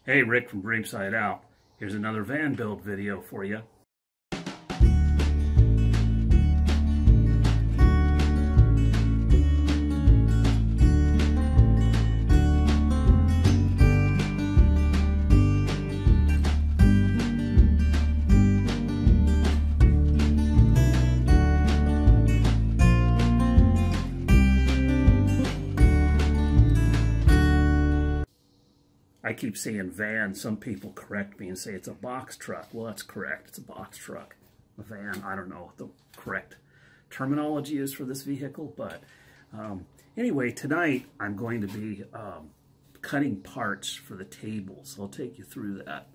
Hey, Rick from DreamSideOut. Here's another van build video for you. I keep saying van. Some people correct me and say it's a box truck. Well, that's correct. It's a box truck. A van, I don't know what the correct terminology is for this vehicle, but anyway, tonight I'm going to be cutting parts for the table, so I'll take you through that.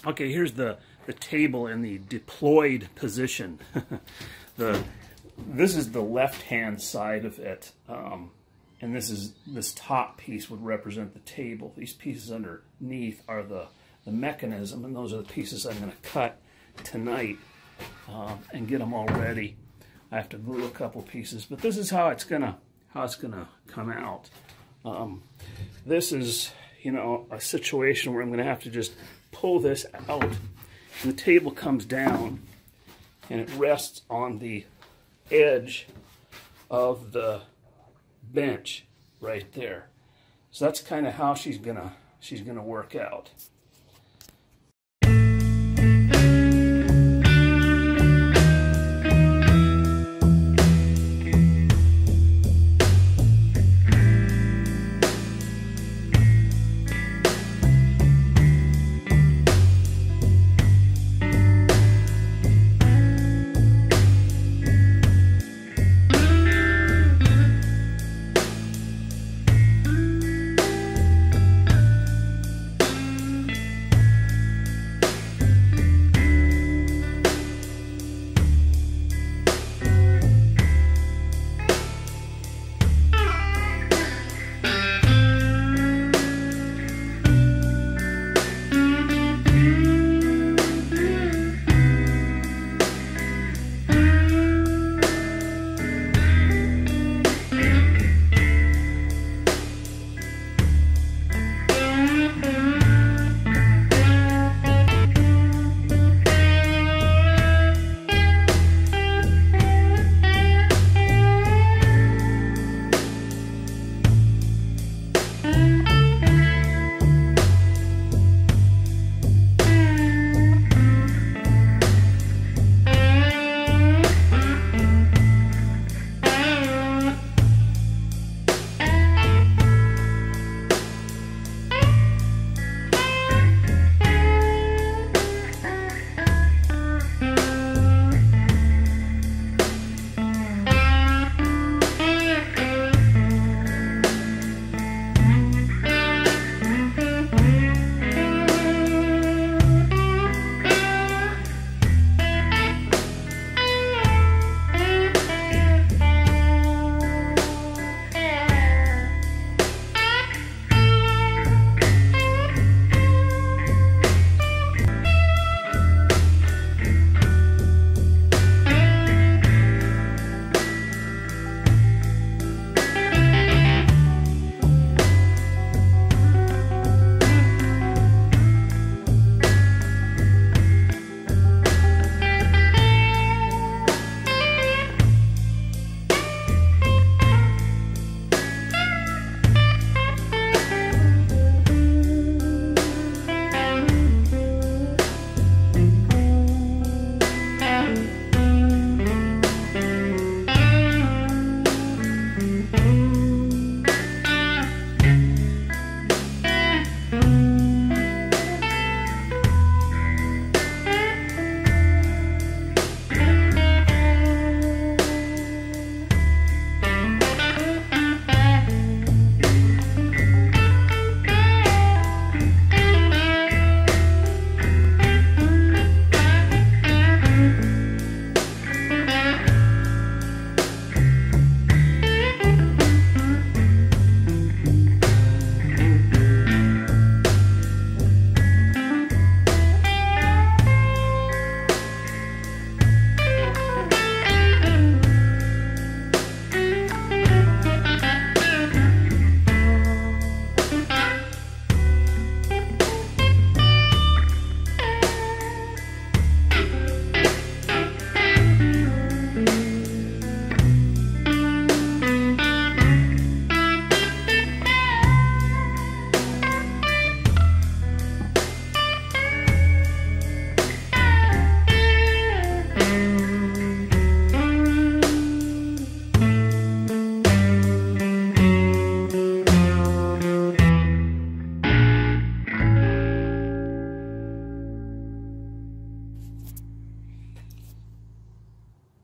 Okay, here's the table in the deployed position. This is the left-hand side of it. And this top piece would represent the table. These pieces underneath are the mechanism, and those are the pieces I'm going to cut tonight and get them all ready. I have to glue a couple pieces, but this is how it's gonna come out. This is, you know, a situation where I'm going to have to just pull this out, and the table comes down, and it rests on the edge of the bench right there. So that's kind of how she's gonna work out.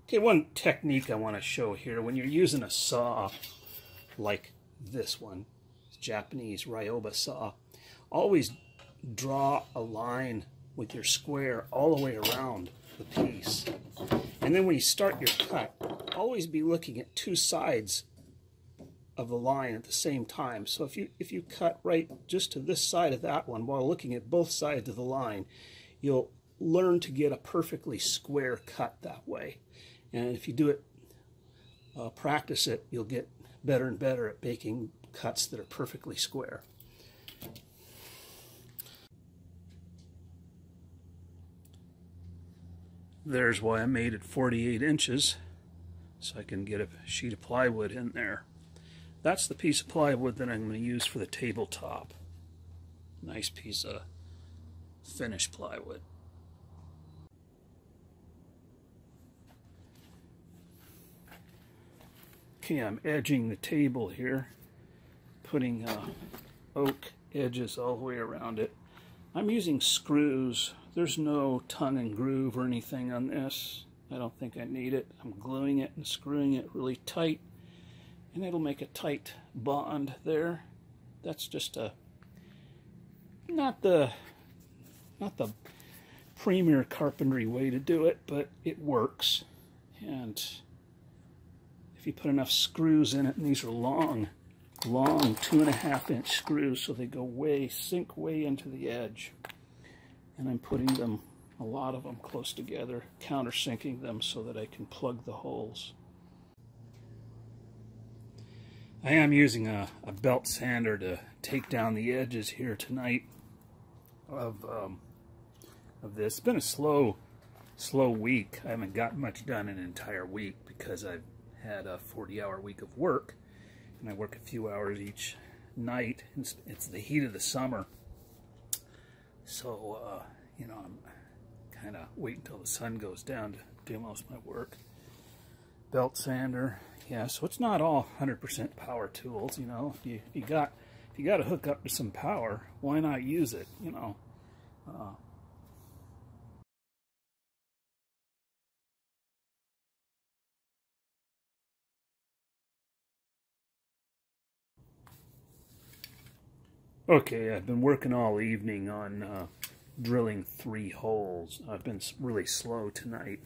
Okay, one technique I want to show here, when you're using a saw like this one, Japanese Ryoba saw, always draw a line with your square all the way around the piece. And then when you start your cut, always be looking at two sides of the line at the same time. So if you cut right just to this side of that one while looking at both sides of the line, you'll learn to get a perfectly square cut that way. And if you do it, practice it, you'll get better and better at making cuts that are perfectly square. There's why I made it 48 inches, so I can get a sheet of plywood in there. That's the piece of plywood that I'm going to use for the tabletop. Nice piece of finished plywood. Okay, I'm edging the table here, putting oak edges all the way around it. I'm using screws. There's no tongue and groove or anything on this. I don't think I need it. I'm gluing it and screwing it really tight, and it'll make a tight bond there. That's just a not the premier carpentry way to do it, but it works. And if you put enough screws in it, and these are long 2.5-inch screws, so they go sink way into the edge. And I'm putting them, a lot of them, close together, countersinking them so that I can plug the holes. I am using a belt sander to take down the edges here tonight of this. It's been a slow week. I haven't gotten much done in an entire week because I've had a 40-hour week of work, and I work a few hours each night. It's the heat of the summer, so you know, I'm kind of waiting until the sun goes down to do most of my work. Belt sander, yeah. So it's not all 100% power tools, you know. If you got to hook up to some power, why not use it, you know? Okay, I've been working all evening on drilling 3 holes. I've been really slow tonight,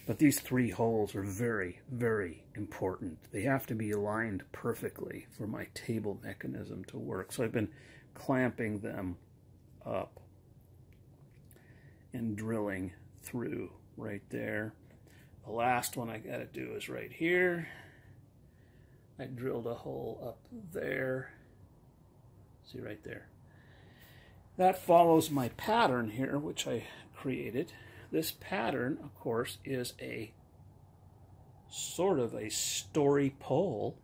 but these 3 holes are very, very important. They have to be aligned perfectly for my table mechanism to work. So I've been clamping them up and drilling through right there. The last one I got to do is right here. I drilled a hole up there. See right there. That follows my pattern here, which I created. This pattern, of course, is a sort of a story pole,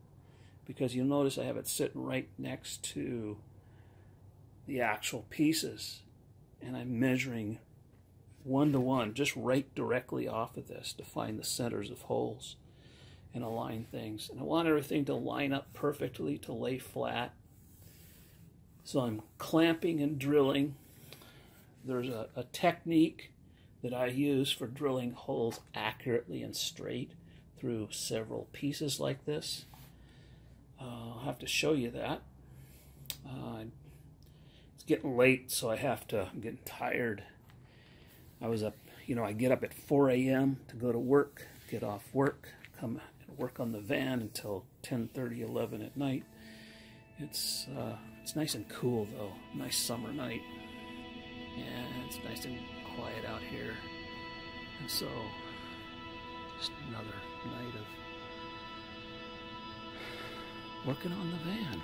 because you'll notice I have it sitting right next to the actual pieces, and I'm measuring 1 to 1, just right directly off of this to find the centers of holes and align things. And I want everything to line up perfectly, to lay flat. So I'm clamping and drilling. There's a technique that I use for drilling holes accurately and straight through several pieces like this. I'll have to show you that. It's getting late, so I'm getting tired. I was up, you know, I get up at 4 a.m. to go to work, get off work, come and work on the van until 10:30, 11 at night. It's nice and cool though, nice summer night, and it's nice and quiet out here, and so just another night of working on the van.